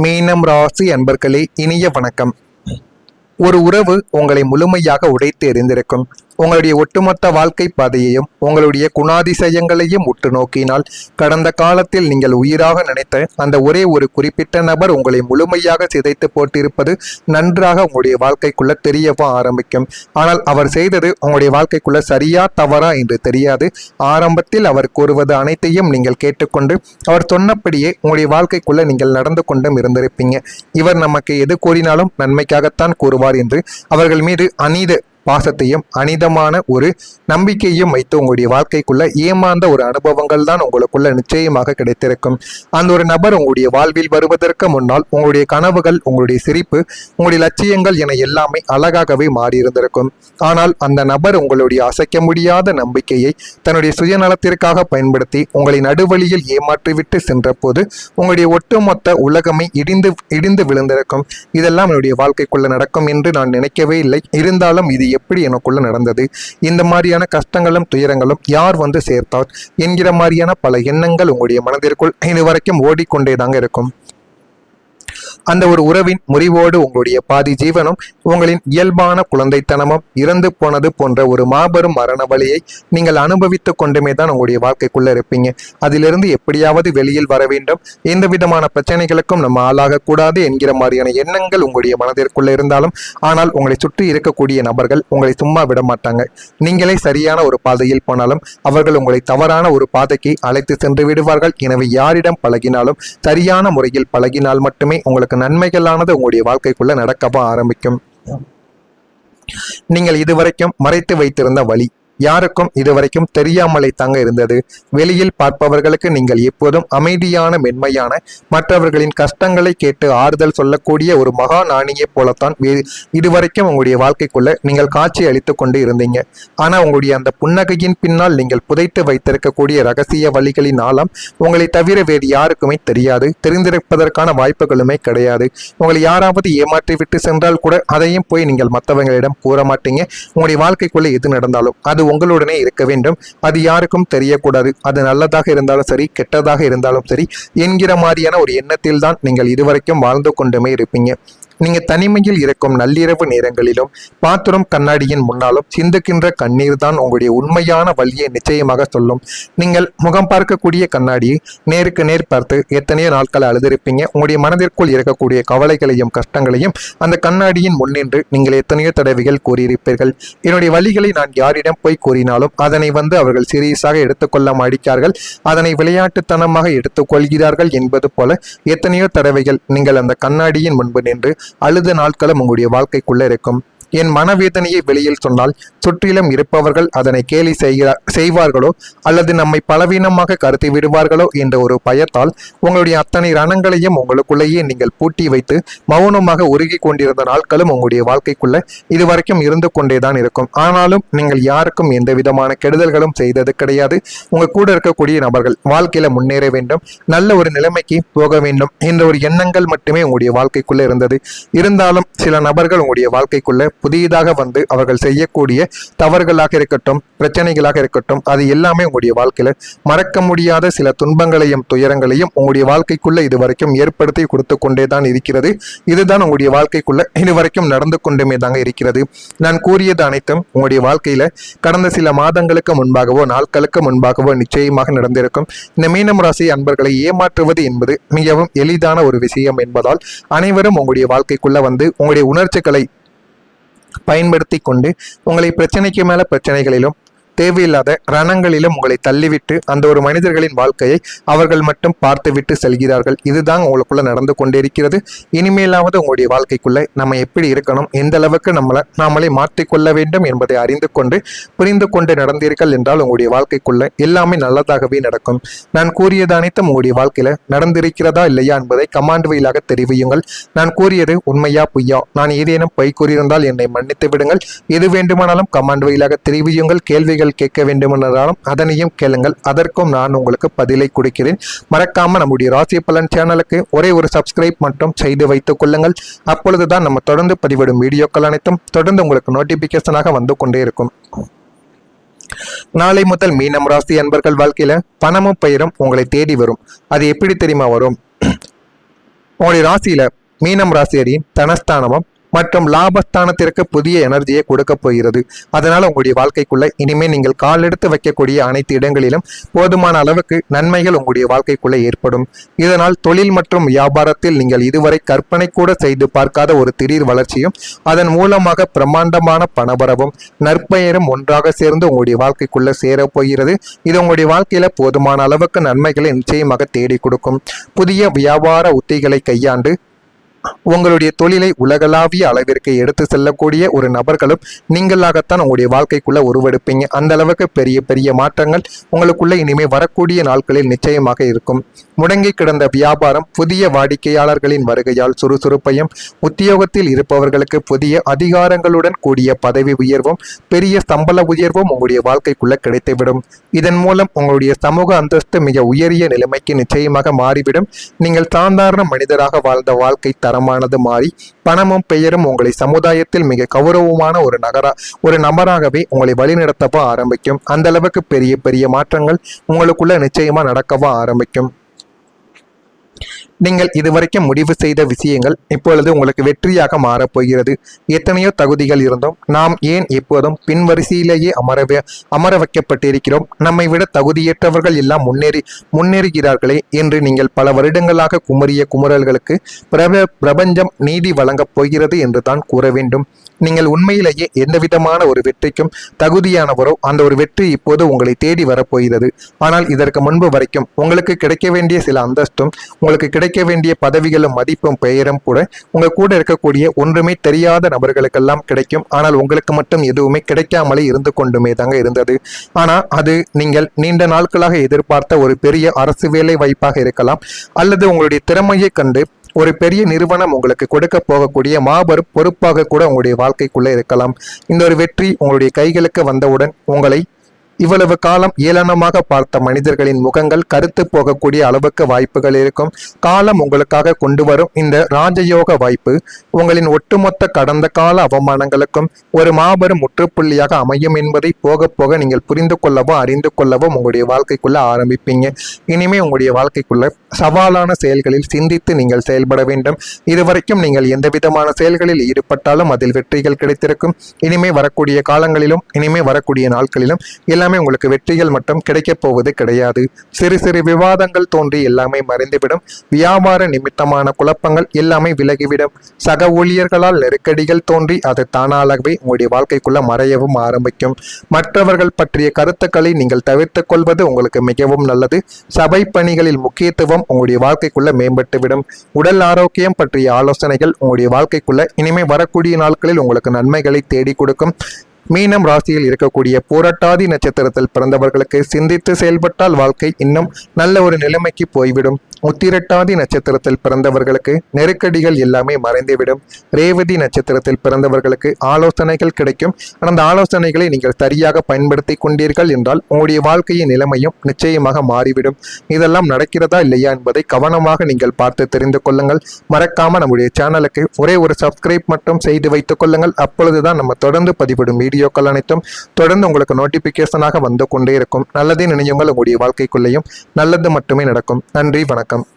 மீனம் ராசி அன்பர்களே, இனிய வணக்கம். ஒரு உறவு உங்களை முழுமையாக உடைத்து எறிந்திருக்கும். உங்களுடைய ஒட்டுமொத்த வாழ்க்கை பாதையையும் உங்களுடைய குணாதிசயங்களையும் உற்று நோக்கினால் கடந்த காலத்தில் நீங்கள் உயிராக நினைத்த அந்த ஒரே ஒரு குறிப்பிட்ட நபர் உங்களை முழுமையாக சிதைத்து போட்டிருப்பது நன்றாக உங்களுடைய வாழ்க்கைக்குள்ள தெரியவும் ஆரம்பிக்கும். ஆனால் அவர் செய்தது உங்களுடைய வாழ்க்கைக்குள்ள சரியா தவறா என்று தெரியாது. ஆரம்பத்தில் அவர் கூறுவது அனைத்தையும் நீங்கள் கேட்டுக்கொண்டு அவர் சொன்னபடியே உங்களுடைய வாழ்க்கைக்குள்ள நீங்கள் நடந்து கொண்டும் இருந்திருப்பீங்க. இவர் நமக்கு எது கூறினாலும் நன்மைக்காகத்தான் கூறுவார் என்று அவர்கள் மீது அநீத பாசத்தையும் அனிதமான ஒரு நம்பிக்கையும் வைத்து உங்களுடைய வாழ்க்கைக்குள்ள ஏமாந்த ஒரு அனுபவங்கள் தான் உங்களுக்குள்ள நிச்சயமாக கிடைத்திருக்கும். அந்த ஒரு நபர் உங்களுடைய வாழ்வில் வருவதற்கு முன்னால் உங்களுடைய கனவுகள், உங்களுடைய சிரிப்பு, உங்களுடைய லட்சியங்கள் என எல்லாமே அழகாகவே மாறியிருந்திருக்கும். ஆனால் அந்த நபர் உங்களுடைய அசைக்க முடியாத நம்பிக்கையை தன்னுடைய சுயநலத்திற்காக பயன்படுத்தி உங்களை நடுவழியில் ஏமாற்றிவிட்டு சென்ற போது உங்களுடைய ஒட்டுமொத்த உலகமே இடிந்து விழுந்திருக்கும். இதெல்லாம் என்னுடைய வாழ்க்கைக்குள்ள நடக்கும் என்று நான் நினைக்கவே இல்லை. இருந்தாலும் இது எப்படி எனக்குள்ள நடந்தது, இந்த மாதிரியான கஷ்டங்களும் துயரங்களும் யார் வந்து சேர்த்தார் என்கிற மாதிரியான பல எண்ணங்கள் உங்களுடைய மனதிற்குள் இதுவரைக்கும் ஓடிக்கொண்டேதாங்க இருக்கும். அந்த ஒரு உறவின் முறிவோடு உங்களுடைய பாதி ஜீவனும் உங்களின் இயல்பான குழந்தைத்தனமும் இறந்து போனது போன்ற ஒரு மாபெரும் மரண வழியை நீங்கள் அனுபவித்துக் கொண்டுமே தான் உங்களுடைய வாழ்க்கைக்குள்ள இருப்பீங்க. அதிலிருந்து எப்படியாவது வெளியில் வர வேண்டும், எந்த விதமான பிரச்சனைகளுக்கும் நம்ம ஆளாகக்கூடாது என்கிற மாதிரியான எண்ணங்கள் உங்களுடைய மனதிற்குள்ள இருந்தாலும், ஆனால் உங்களை சுற்றி இருக்கக்கூடிய நபர்கள் உங்களை சும்மா விட மாட்டாங்க. நீங்களே சரியான ஒரு பாதையில் போனாலும் அவர்கள் உங்களை தவறான ஒரு பாதைக்கு அழைத்து சென்று விடுவார்கள். எனவே யாரிடம் பழகினாலும் சரியான முறையில் பழகினால் மட்டுமே உங்களுக்கு நன்மைகளானது உங்களுடைய வாழ்க்கைக்குள்ள நடக்கவும் ஆரம்பிக்கும். நீங்கள் இதுவரைக்கும் மறைத்து வைத்திருந்த வழி யாருக்கும் இதுவரைக்கும் தெரியாமலே தாங்க இருந்தது. வெளியில் பார்ப்பவர்களுக்கு நீங்கள் எப்போதும் அமைதியான, மென்மையான, மற்றவர்களின் கஷ்டங்களை கேட்டு ஆறுதல் சொல்லக்கூடிய ஒரு மகா நாணியை போலத்தான் இதுவரைக்கும் உங்களுடைய வாழ்க்கைக்குள்ள நீங்கள் காட்சி அளித்து கொண்டு இருந்தீங்க. ஆனா உங்களுடைய அந்த புன்னகையின் பின்னால் நீங்கள் புதைத்து வைத்திருக்கக்கூடிய ரகசிய வழிகளின் ஆழம் உங்களை தவிர வேறு யாருக்குமே தெரியாது. தெரிந்திருப்பதற்கான வாய்ப்புகளுமே கிடையாது. உங்களை யாராவது ஏமாற்றி விட்டு சென்றால் கூட அதையும் போய் நீங்கள் மற்றவங்களிடம் கூற மாட்டீங்க. உங்களுடைய வாழ்க்கைக்குள்ள எது நடந்தாலும் அது உங்களுடனே இருக்க வேண்டும். அது யாருக்கும் தெரியக்கூடாது. அது நல்லதாக இருந்தாலும் சரி, கெட்டதாக இருந்தாலும் சரி என்கிற மாதிரியான ஒரு எண்ணத்தில் தான் நீங்கள் இதுவரைக்கும் வாழ்ந்து கொண்டுமே இருப்பீங்க. நீங்க தனிமையில் இருக்கும் நள்ளிரவு நேரங்களிலும் பாத்திரம் கண்ணாடியின் முன்னாலும் சிந்துக்கின்ற கண்ணீர் தான் உங்களுடைய உண்மையான வழியை நிச்சயமாக சொல்லும். நீங்கள் முகம் பார்க்கக்கூடிய கண்ணாடியை நேருக்கு நேர் பார்த்து எத்தனையோ நாட்கள் அழுதிருப்பீங்க. உங்களுடைய மனதிற்குள் இருக்கக்கூடிய கவலைகளையும் கஷ்டங்களையும் அந்த கண்ணாடியின் முன்னின்று நீங்கள் எத்தனையோ தடவைகள் கூறியிருப்பீர்கள். என்னுடைய வழிகளை நான் யாரிடம் போய் கூறினாலும் அதனை அவர்கள் சீரியஸாக எடுத்துக்கொள்ள மாட்டார்கள், அதனை விளையாட்டுத்தனமாக எடுத்துக்கொள்கிறார்கள் என்பது போல எத்தனையோ தடவைகள் நீங்கள் அந்த கண்ணாடியின் முன்பு நின்று அழுத நாட்களும் உங்களுடைய வாழ்க்கைக்குள்ள இருக்கும். என் மனவேதனையை வெளியில் சொன்னால் சுற்றிலும் இருப்பவர்கள் அதனை கேலி செய்வார்களோ அல்லது நம்மை பலவீனமாக கருத்தி விடுவார்களோ என்ற ஒரு பயத்தால் உங்களுடைய அத்தனை ரணங்களையும் உங்களுக்குள்ளேயே நீங்கள் பூட்டி வைத்து மௌனமாக உருகி கொண்டிருந்த நாட்களும் உங்களுடைய வாழ்க்கைக்குள்ள இதுவரைக்கும் இருந்து கொண்டேதான் இருக்கும். ஆனாலும் நீங்கள் யாருக்கும் எந்த விதமான கெடுதல்களும் செய்தது கிடையாது. உங்க கூட இருக்கக்கூடிய நபர்கள் வாழ்க்கையில முன்னேற வேண்டும், நல்ல ஒரு நிலைமைக்கு போக வேண்டும் என்ற ஒரு எண்ணங்கள் மட்டுமே உங்களுடைய வாழ்க்கைக்குள்ள இருந்தது. இருந்தாலும் சில நபர்கள் உங்களுடைய வாழ்க்கைக்குள்ள புதியதாக அவர்கள் செய்யக்கூடிய தவறுகளாக இருக்கட்டும், பிரச்சனைகளாக இருக்கட்டும், அது எல்லாமே உங்களுடைய வாழ்க்கையில மறக்க முடியாத சில துன்பங்களையும் துயரங்களையும் உங்களுடைய வாழ்க்கைக்குள்ள இதுவரைக்கும் ஏற்படுத்தி கொடுத்து கொண்டேதான் இருக்கிறது. இதுதான் உங்களுடைய வாழ்க்கைக்குள்ள இதுவரைக்கும் நடந்து கொண்டுமே தாங்க இருக்கிறது. நான் கூறியது அனைத்தும் உங்களுடைய வாழ்க்கையில கடந்த சில மாதங்களுக்கு முன்பாகவோ நாட்களுக்கு முன்பாகவோ நிச்சயமாக நடந்திருக்கும். இந்த மீனம் ராசி அன்பர்களை ஏமாற்றுவது என்பது மிகவும் எளிதான ஒரு விஷயம் என்பதால் அனைவரும் உங்களுடைய வாழ்க்கைக்குள்ள உங்களுடைய உணர்ச்சிகளை பயன்படுத்தி கொண்டு உங்களை பிரச்சனைக்கு மேல பிரச்சனைகளிலும் தேவையில்லாத ரணங்களிலும் உங்களை தள்ளிவிட்டு அந்த ஒரு மனிதர்களின் வாழ்க்கையை அவர்கள் மட்டும் பார்த்துவிட்டு செல்கிறார்கள். இதுதான் உங்களுக்குள்ள நடந்து கொண்டிருக்கிறது. இனிமேலாவது உங்களுடைய வாழ்க்கைக்குள்ள நம்ம எப்படி இருக்கணும், எந்த அளவுக்கு நாமளே மாற்றிக்கொள்ள வேண்டும் என்பதை அறிந்து கொண்டு புரிந்து கொண்டு நடந்தீர்கள் என்றால் உங்களுடைய வாழ்க்கைக்குள்ள எல்லாமே நல்லதாகவே நடக்கும். நான் கூறியது அனைத்தும் உங்களுடைய வாழ்க்கையில நடந்திருக்கிறதா இல்லையா என்பதை கமாண்ட் வழியாக தெரிவியுங்கள். நான் கூறியது உண்மையா பொய்யா, நான் ஏதேனும் பொய் கூறியிருந்தால் என்னை மன்னித்து விடுங்கள். எது வேண்டுமானாலும் கமாண்ட் வழியாக தெரிவியுங்கள். கேள்விகள் கேட்க வேண்டுமென்றாலும் அதனையும் கேளுங்கள், அதற்கும் நான் உங்களுக்கு பதிலை கொடுக்கிறேன். மறக்காம நம்முடைய ராசி பலன் சேனலுக்கு ஒரே ஒரு சப்ஸ்கிரைப் மட்டும் செய்து வைத்துக் கொள்ளுங்கள். அப்பொழுதுதான் நம்ம தொடர்ந்து பதிவிடும் வீடியோக்கள் அனைத்தும் தொடர்ந்து உங்களுக்கு நோட்டிபிகேஷனாக வந்து கொண்டே இருக்கும். நாளை முதல் மீனம் ராசி அன்பர்கள் வாழ்க்கையில பணமும் பெயரும் உங்களை தேடி வரும். அது எப்படி தெரியுமா வரும்? உங்களுடைய ராசியில மீனம் ராசியரின் தனஸ்தானமும் மற்றும் லாபஸ்தானத்திற்கு புதிய எனர்ஜியை கொடுக்க போகிறது. அதனால உங்களுடைய வாழ்க்கைக்குள்ள இனிமே நீங்கள் கால் எடுத்து வைக்கக்கூடிய அனைத்து இடங்களிலும் போதுமான அளவுக்கு நன்மைகள் உங்களுடைய வாழ்க்கைக்குள்ள ஏற்படும். இதனால் தொழில் மற்றும் வியாபாரத்தில் நீங்கள் இதுவரை கற்பனை கூட செய்து பார்க்காத ஒரு திடீர் வளர்ச்சியும் அதன் மூலமாக பிரம்மாண்டமான பணவரவும் நற்பெயரும் ஒன்றாக சேர்ந்து உங்களுடைய வாழ்க்கைக்குள்ள சேர போகிறது. இது உங்களுடைய வாழ்க்கையில போதுமான அளவுக்கு நன்மைகளை நிச்சயமாக தேடி கொடுக்கும். புதிய வியாபார உத்திகளை கையாண்டு உங்களுடைய தொழிலை உலகளாவிய அளவிற்கு எடுத்து செல்லக்கூடிய ஒரு நபர்களும் நீங்களாகத்தான் உங்களுடைய வாழ்க்கைக்குள்ள உருவெடுப்பீங்க. அந்த அளவுக்கு பெரிய பெரிய மாற்றங்கள் உங்களுக்குள்ள இனிமே வரக்கூடிய நாட்களில் நிச்சயமாக இருக்கும். முடங்கி கிடந்த வியாபாரம் புதிய வாடிக்கையாளர்களின் வருகையால் சுறுசுறுப்பையும், உத்தியோகத்தில் இருப்பவர்களுக்கு புதிய அதிகாரங்களுடன் கூடிய பதவி உயர்வும் பெரிய சம்பள உயர்வும் உங்களுடைய வாழ்க்கைக்குள்ள கிடைத்துவிடும். இதன் மூலம் உங்களுடைய சமூக அந்தஸ்து மிக உயரிய நிலைமைக்கு நிச்சயமாக மாறிவிடும். நீங்கள் சாதாரண மனிதராக வாழ்ந்த வாழ்க்கை தரமானது மாறி பணமும் பெயரும் உங்களை சமுதாயத்தில் மிக கௌரவமான ஒரு நபராகவே உங்களை வழிநடத்தவோ ஆரம்பிக்கும். அந்த அளவுக்கு பெரிய பெரிய மாற்றங்கள் உங்களுக்குள்ள நிச்சயமா நடக்கவோ ஆரம்பிக்கும். நீங்கள் இதுவரைக்கும் முடிவு செய்த விஷயங்கள் இப்பொழுது உங்களுக்கு வெற்றியாக மாறப்போகிறது. எத்தனையோ தகுதிகள் இருந்தும் நாம் ஏன் எப்போதும் பின்வரிசையிலேயே அமர வைக்கப்பட்டிருக்கிறோம்? நம்மை விட தகுதியற்றவர்கள் எல்லாம் முன்னேறுகிறார்களே என்று நீங்கள் பல வருடங்களாக குமரிய குமுறல்களுக்கு பிரபஞ்சம் நீதி வழங்கப் போகிறது என்று தான் கூற வேண்டும். நீங்கள் உண்மையிலேயே எந்த விதமான ஒரு வெற்றிக்கும் தகுதியானவரோ அந்த ஒரு வெற்றி இப்போது உங்களை தேடி வரப்போகிறது. ஆனால் இதற்கு முன்பு வரைக்கும் உங்களுக்கு கிடைக்க வேண்டிய சில அந்தஸ்தும், உங்களுக்கு கிடைக்க வேண்டிய பதவிகளும், மதிப்பும், பெயரும் கூட உங்க கூட இருக்கக்கூடிய ஒன்றுமே தெரியாத நபர்களுக்கெல்லாம் கிடைக்கும். ஆனால் உங்களுக்கு மட்டும் எதுவுமே கிடைக்காமலே இருந்து கொண்டுமே தாங்க இருந்தது. ஆனா அது நீங்கள் நீண்ட நாட்களாக எதிர்பார்த்த ஒரு பெரிய அரசு வேலை வாய்ப்பாக இருக்கலாம், அல்லது உங்களுடைய திறமையை கண்டு ஒரு பெரிய நிறுவனம் உங்களுக்கு கொடுக்க போகக்கூடிய மாபெரும் பொறுப்பாக கூட உங்களுடைய வாழ்க்கைக்குள்ள இருக்கலாம். இந்த ஒரு வெற்றி உங்களுடைய கைகளுக்கு வந்தவுடன் உங்களை இவ்வளவு காலம் ஏளனமாக பார்த்த மனிதர்களின் முகங்கள் கருத்து போகக்கூடிய அளவுக்கு வாய்ப்புகள் இருக்கும். காலம் உங்களுக்காக கொண்டு வரும் இந்த ராஜயோக வாய்ப்பு உங்களின் ஒட்டுமொத்த கடந்த கால அவமானங்களுக்கும் ஒரு மாபெரும் முற்றுப்புள்ளியாக அமையும் என்பதை போக போக நீங்கள் புரிந்து கொள்ளவோ அறிந்து கொள்ளவோ உங்களுடைய வாழ்க்கைக்குள்ள ஆரம்பிப்பீங்க. இனிமே உங்களுடைய வாழ்க்கைக்குள்ள சவாலான செயல்களில் சிந்தித்து நீங்கள் செயல்பட வேண்டும். இதுவரைக்கும் நீங்கள் எந்த விதமான செயல்களில் ஈடுபட்டாலும் அதில் வெற்றிகள் கிடைத்திருக்கும். இனிமே வரக்கூடிய காலங்களிலும் இனிமே வரக்கூடிய நாட்களிலும் எல்லாமே உங்களுக்கு வெற்றிகள் மட்டும் கிடைக்கப் போவது கிடையாது. சிறு சிறு விவாதங்கள் தோன்றி எல்லாமே மறைந்துவிடும். வியாபார நிமித்தமான குழப்பங்கள் எல்லாமே விலகிவிடும். சக ஊழியர்களால் நெருக்கடிகள் தோன்றி அது தானாகவே உங்களுடைய வாழ்க்கைக்குள்ள மறையவும் ஆரம்பிக்கும். மற்றவர்கள் பற்றிய கருத்துக்களை நீங்கள் தவிர்த்துக் கொள்வது உங்களுக்கு மிகவும் நல்லது. சபை பணிகளில் முக்கியத்துவம் உங்களுடைய வாழ்க்கைக்குள்ள மேம்பட்டுவிடும். உடல் ஆரோக்கியம் பற்றிய ஆலோசனைகள் உங்களுடைய வாழ்க்கைக்குள்ள இனிமே வரக்கூடிய நாட்களில் உங்களுக்கு நன்மைகளை தேடி கொடுக்கும். மீனம் ராசியில் இருக்கக்கூடிய பூரட்டாதி நட்சத்திரத்தில் பிறந்தவர்களுக்கு சிந்தித்து செயல்பட்டால் வாழ்க்கை இன்னும் நல்ல ஒரு நிலைமைக்கு போய்விடும். உத்திரட்டாதி நட்சத்திரத்தில் பிறந்தவர்களுக்கு நெருக்கடிகள் எல்லாமே மறைந்துவிடும். ரேவதி நட்சத்திரத்தில் பிறந்தவர்களுக்கு ஆலோசனைகள் கிடைக்கும். அந்த ஆலோசனைகளை நீங்கள் சரியாக பயன்படுத்தி கொண்டீர்கள் என்றால் உங்களுடைய வாழ்க்கையின் நிலைமையும் நிச்சயமாக மாறிவிடும். இதெல்லாம் நடக்கிறதா இல்லையா என்பதை கவனமாக நீங்கள் பார்த்து தெரிந்து கொள்ளுங்கள். மறக்காம நம்முடைய சேனலுக்கு ஒரே ஒரு சப்ஸ்கிரைப் மட்டும் செய்து வைத்துக் கொள்ளுங்கள். அப்பொழுதுதான் நம்ம தொடர்ந்து பதிவிடும் வீடியோக்கள் அனைத்தும் தொடர்ந்து உங்களுக்கு நோட்டிபிகேஷனாக வந்து கொண்டே இருக்கும். நல்லதே நினையுங்கள், உங்களுடைய வாழ்க்கைக்குள்ளேயும் நல்லது மட்டுமே நடக்கும். நன்றி, வணக்கம்.